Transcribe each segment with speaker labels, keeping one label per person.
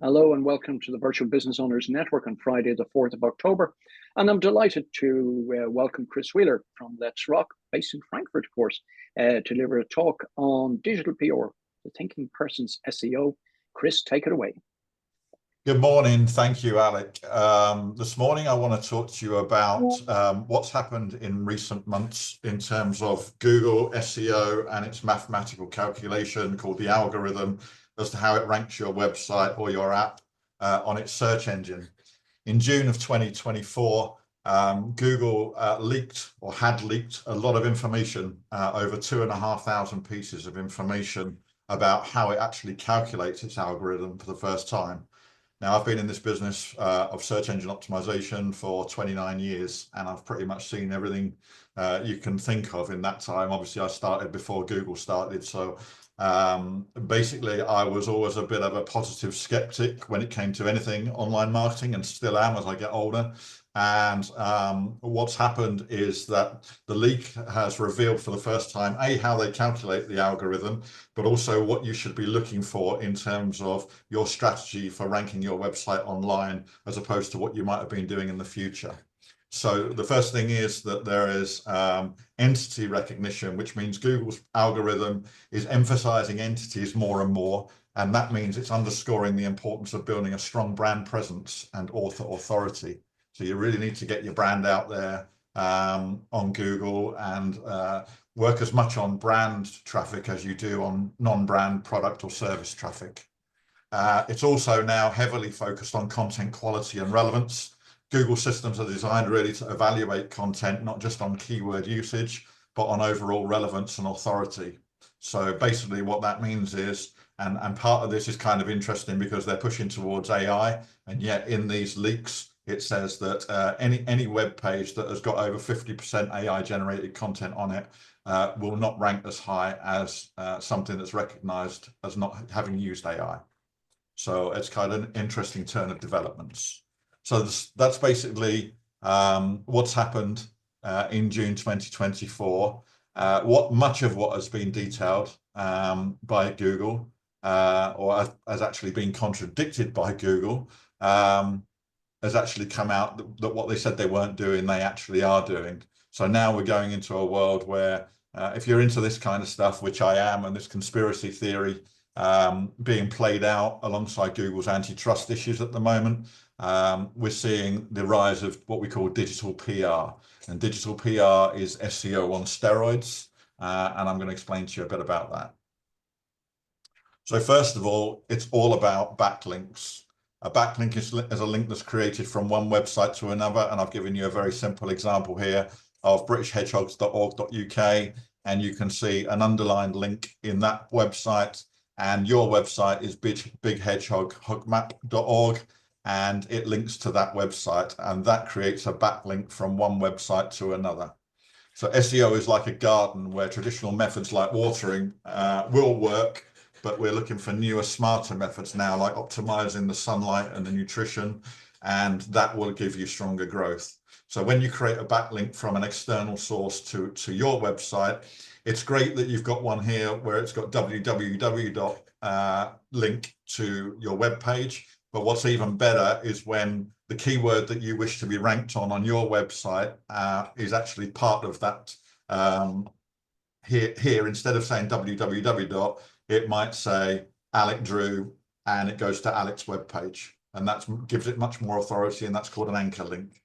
Speaker 1: Hello and welcome to the Virtual Business Owners Network on Friday, the 4th of October. And I'm delighted to welcome Chris Wheeler from Let's Rock, based in Frankfurt, of course, to deliver a talk on digital PR, the thinking person's SEO. Chris, take it away.
Speaker 2: Good morning. Thank you, Alec. This morning, I want to talk to you about what's happened in recent months in terms of Google SEO and its mathematical calculation called the algorithm as to how it ranks your website or your app on its search engine. In June of 2024, Google leaked or had leaked a lot of information, over 2,500 pieces of information about how it actually calculates its algorithm for the first time. Now, I've been in this business of search engine optimization for 29 years, and I've pretty much seen everything you can think of in that time. Obviously, I started before Google started, so basically, I was always a bit of a positive skeptic when it came to anything online marketing, and still am as I get older. And what's happened is that the leak has revealed for the first time, how they calculate the algorithm, but also what you should be looking for in terms of your strategy for ranking your website online, as opposed to what you might have been doing in the future. So the first thing is that there is entity recognition, which means Google's algorithm is emphasizing entities more and more. And that means it's underscoring the importance of building a strong brand presence and author authority. So you really need to get your brand out there on Google and work as much on brand traffic as you do on non-brand product or service traffic. It's also now heavily focused on content quality and relevance. Google systems are designed really to evaluate content, not just on keyword usage, but on overall relevance and authority. So basically what that means is, and part of this is kind of interesting because they're pushing towards AI, and yet in these leaks, it says that any web page that has got over 50% AI generated content on it will not rank as high as something that's recognized as not having used AI. So it's kind of an interesting turn of developments. So that's basically what's happened in June 2024. Much of what has been detailed by Google or has actually been contradicted by Google has actually come out that what they said they weren't doing, they actually are doing. So now we're going into a world where if you're into this kind of stuff, which I am, and this conspiracy theory being played out alongside Google's antitrust issues at the moment, we're seeing the rise of what we call digital PR. And digital PR is SEO on steroids. And I'm going to explain to you a bit about that. So first of all, it's all about backlinks. A backlink is a link that's created from one website to another, and I've given you a very simple example here of britishhedgehogs.org.uk, and you can see an underlined link in that website, and your website is bighedgehoghugmap.org, and it links to that website, and that creates a backlink from one website to another. So SEO is like a garden where traditional methods like watering will work, but we're looking for newer, smarter methods now, like optimizing the sunlight and the nutrition, and that will give you stronger growth. So when you create a backlink from an external source to your website, it's great that you've got one here where it's got www. Link to your web page. But what's even better is when the keyword that you wish to be ranked on your website is actually part of that. Here, instead of saying www. It might say Alec Drew, and it goes to Alec's webpage, and that gives it much more authority, and that's called an anchor link.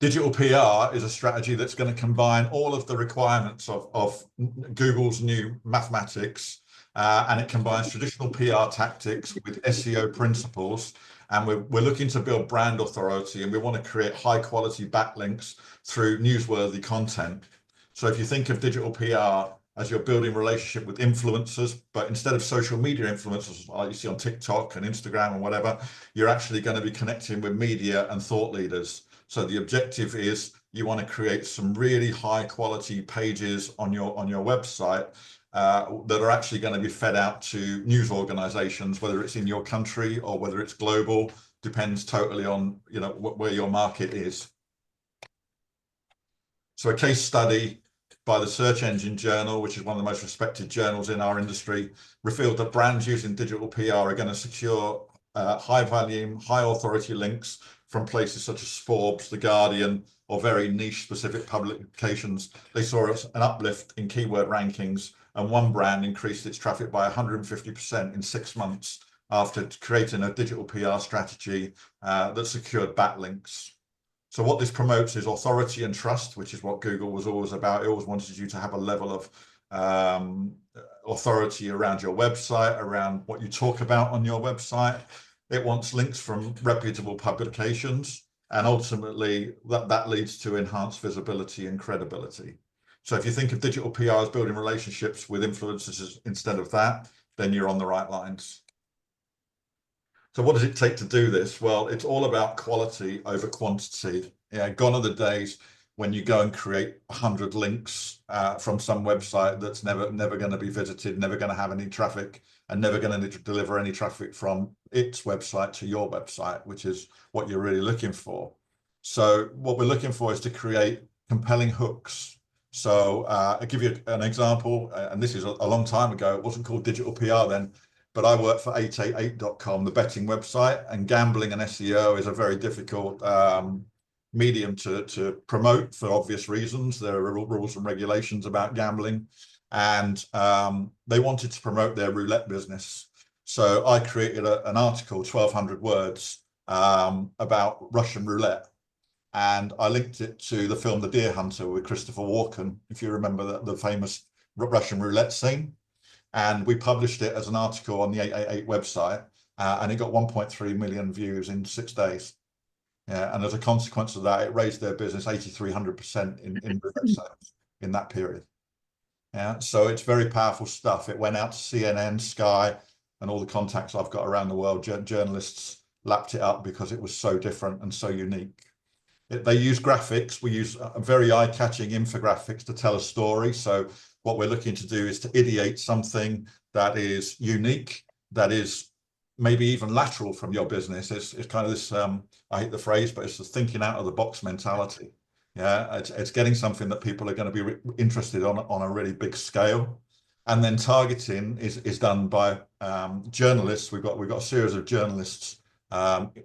Speaker 2: Digital PR is a strategy that's going to combine all of the requirements of Google's new mathematics, and it combines traditional PR tactics with SEO principles. And we're looking to build brand authority, and we want to create high quality backlinks through newsworthy content. So if you think of digital PR as you're building relationship with influencers, but instead of social media influencers like you see on TikTok and Instagram and whatever, you're actually going to be connecting with media and thought leaders. So the objective is you want to create some really high quality pages on your website that are actually going to be fed out to news organizations, whether it's in your country or whether it's global, depends totally on where your market is. So a case study by the Search Engine Journal, which is one of the most respected journals in our industry, revealed that brands using digital PR are going to secure high volume, high authority links from places such as Forbes, The Guardian, or very niche specific publications. They saw an uplift in keyword rankings, and one brand increased its traffic by 150% in 6 months after creating a digital PR strategy that secured backlinks. So what this promotes is authority and trust, which is what Google was always about. It always wanted you to have a level of authority around your website, around what you talk about on your website. It wants links from reputable publications, and ultimately that leads to enhanced visibility and credibility. So if you think of digital PR as building relationships with influencers instead of that, then you're on the right lines. So what does it take to do this? Well, it's all about quality over quantity. Yeah, gone are the days when you go and create 100 links from some website that's never going to be visited, never going to have any traffic, and never going to deliver any traffic from its website to your website, which is what you're really looking for. So what we're looking for is to create compelling hooks. So I'll give you an example, and this is a long time ago. It wasn't called digital PR then, but I worked for 888.com, the betting website, and gambling and SEO is a very difficult medium to promote for obvious reasons. There are rules and regulations about gambling, and they wanted to promote their roulette business. So I created an article, 1,200 words, about Russian roulette. And I linked it to the film The Deer Hunter with Christopher Walken, if you remember the famous Russian roulette scene. And we published it as an article on the 888 website, and it got 1.3 million views in 6 days. Yeah, and as a consequence of that, it raised their business 8,300% in roulette sales in that period. Yeah, so it's very powerful stuff. It went out to CNN, Sky, and all the contacts I've got around the world. Journalists lapped it up because it was so different and so unique. They use graphics. We use very eye-catching infographics to tell a story. So what we're looking to do is to ideate something that is unique, that is maybe even lateral from your business. It's kind of this, I hate the phrase, but it's the thinking out of the box mentality. Yeah, it's getting something that people are going to be interested on a really big scale. And then targeting is done by journalists. We've got a series of journalists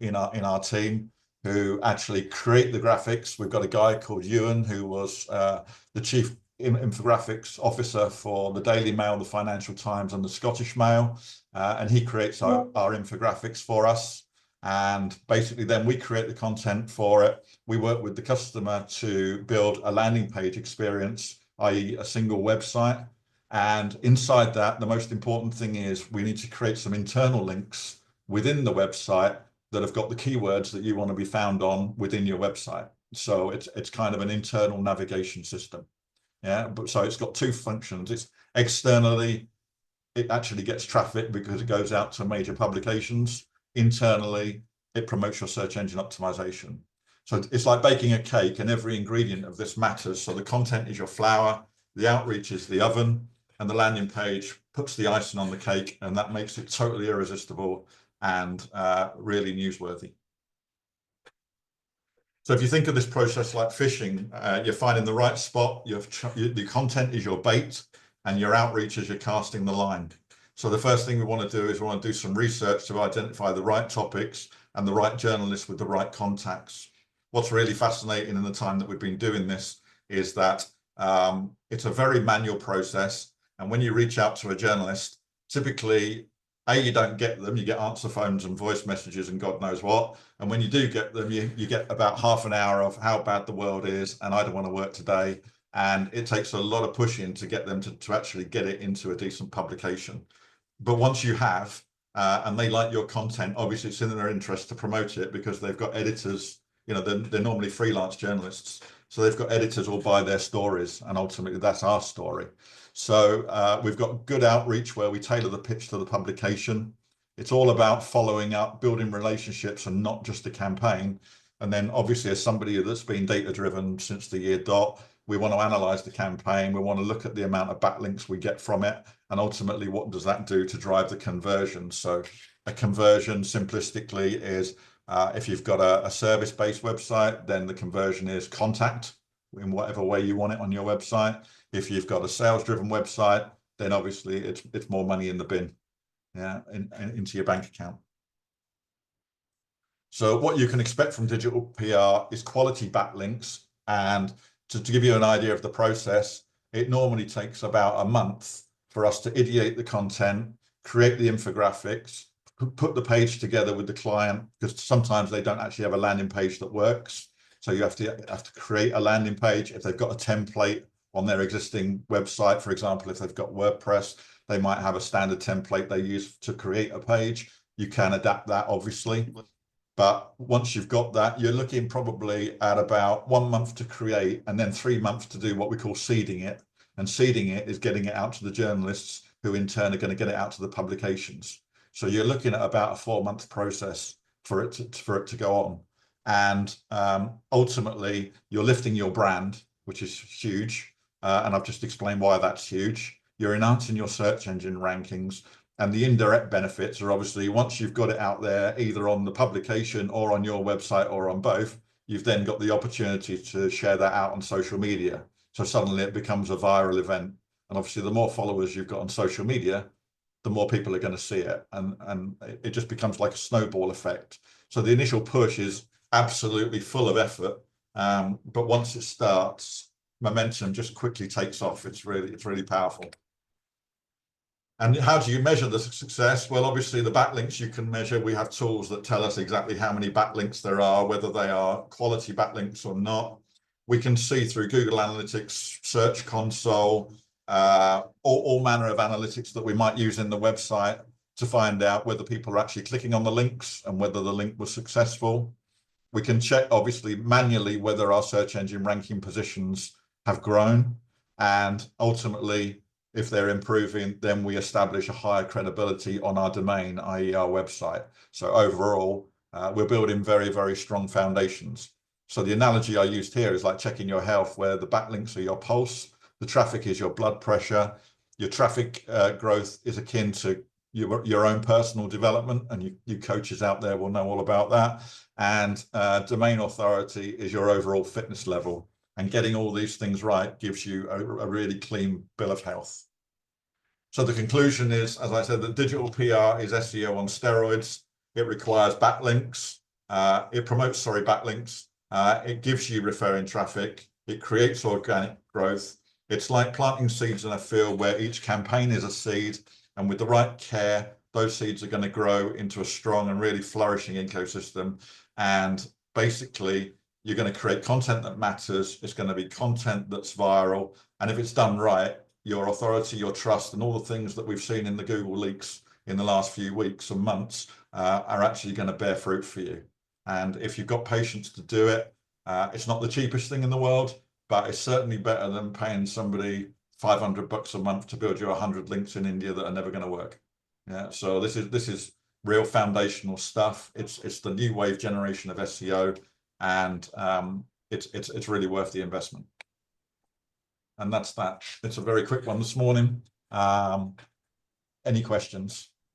Speaker 2: in our team who actually create the graphics. We've got a guy called Ewan who was the chief infographics officer for the Daily Mail, the Financial Times, and the Scottish Mail, and he creates our infographics for us. And basically then we create the content for it. We work with the customer to build a landing page experience, i.e. a single website. And inside that, the most important thing is we need to create some internal links within the website that have got the keywords that you want to be found on within your website. So it's kind of an internal navigation system. Yeah, but so it's got two functions. It's externally, it actually gets traffic because it goes out to major publications. Internally, it promotes your search engine optimization. So it's like baking a cake, and every ingredient of this matters. So the content is your flour, the outreach is the oven, and the landing page puts the icing on the cake, and that makes it totally irresistible and really newsworthy. So if you think of this process like fishing, you're finding the right spot, the content is your bait, and your outreach is you're casting the line. So the first thing we want to do is we want to do some research to identify the right topics and the right journalists with the right contacts. What's really fascinating in the time that we've been doing this is that it's a very manual process. And when you reach out to a journalist, typically, you don't get them, you get answer phones and voice messages and God knows what. And when you do get them, you get about half an hour of how bad the world is and I don't want to work today. And it takes a lot of pushing to get them to actually get it into a decent publication. But once you have, and they like your content, obviously it's in their interest to promote it because they've got editors, you know, they're normally freelance journalists. So they've got editors all buy their stories, and ultimately that's our story. So we've got good outreach where we tailor the pitch to the publication. It's all about following up, building relationships, and not just a campaign. And then obviously as somebody that's been data driven since the year dot, we want to analyze the campaign. We want to look at the amount of backlinks we get from it. And ultimately, what does that do to drive the conversion? So a conversion simplistically is if you've got a service-based website, then the conversion is contact. in whatever way you want it on your website. If you've got a sales-driven website, then obviously it's more money in the bin, yeah, into your bank account. So what you can expect from digital PR is quality backlinks. And to give you an idea of the process, it normally takes about a month for us to ideate the content, create the infographics, put the page together with the client, because sometimes they don't actually have a landing page that works. So you have to create a landing page. If they've got a template on their existing website, for example, if they've got WordPress, they might have a standard template they use to create a page. You can adapt that, obviously. But once you've got that, you're looking probably at about 1 month to create and then 3 months to do what we call seeding it. And seeding it is getting it out to the journalists, who in turn are going to get it out to the publications. So you're looking at about a 4-month process for it to go on. And ultimately, you're lifting your brand, which is huge. And I've just explained why that's huge. You're enhancing your search engine rankings. And the indirect benefits are obviously, once you've got it out there, either on the publication or on your website or on both, you've then got the opportunity to share that out on social media. So suddenly it becomes a viral event. And obviously, the more followers you've got on social media, the more people are going to see it. And it just becomes like a snowball effect. So the initial push is absolutely full of effort. But once it starts, momentum just quickly takes off. It's really powerful. And how do you measure the success? Well, obviously the backlinks you can measure. We have tools that tell us exactly how many backlinks there are, whether they are quality backlinks or not. We can see through Google Analytics, Search Console, all manner of analytics that we might use in the website to find out whether people are actually clicking on the links and whether the link was successful. We can check, obviously, manually whether our search engine ranking positions have grown. And ultimately, if they're improving, then we establish a higher credibility on our domain, i.e. our website. So overall, we're building very, very strong foundations. So the analogy I used here is like checking your health, where the backlinks are your pulse, the traffic is your blood pressure, your traffic growth is akin to your own personal development, and you coaches out there will know all about that. And domain authority is your overall fitness level. And getting all these things right gives you a really clean bill of health. So the conclusion is, as I said, that digital PR is SEO on steroids. It requires backlinks. It promotes, backlinks. It gives you referring traffic. It creates organic growth. It's like planting seeds in a field where each campaign is a seed. And with the right care, those seeds are going to grow into a strong and really flourishing ecosystem. And basically, you're going to create content that matters. It's going to be content that's viral. And if it's done right, your authority, your trust, and all the things that we've seen in the Google leaks in the last few weeks and months are actually going to bear fruit for you. And if you've got patience to do it, it's not the cheapest thing in the world, but it's certainly better than paying somebody $500 a month to build you 100 links in India that are never going to work. Yeah, so this is real foundational stuff. It's the new wave generation of SEO. And it's really worth the investment. And that's that. It's a very quick one this morning. Any questions?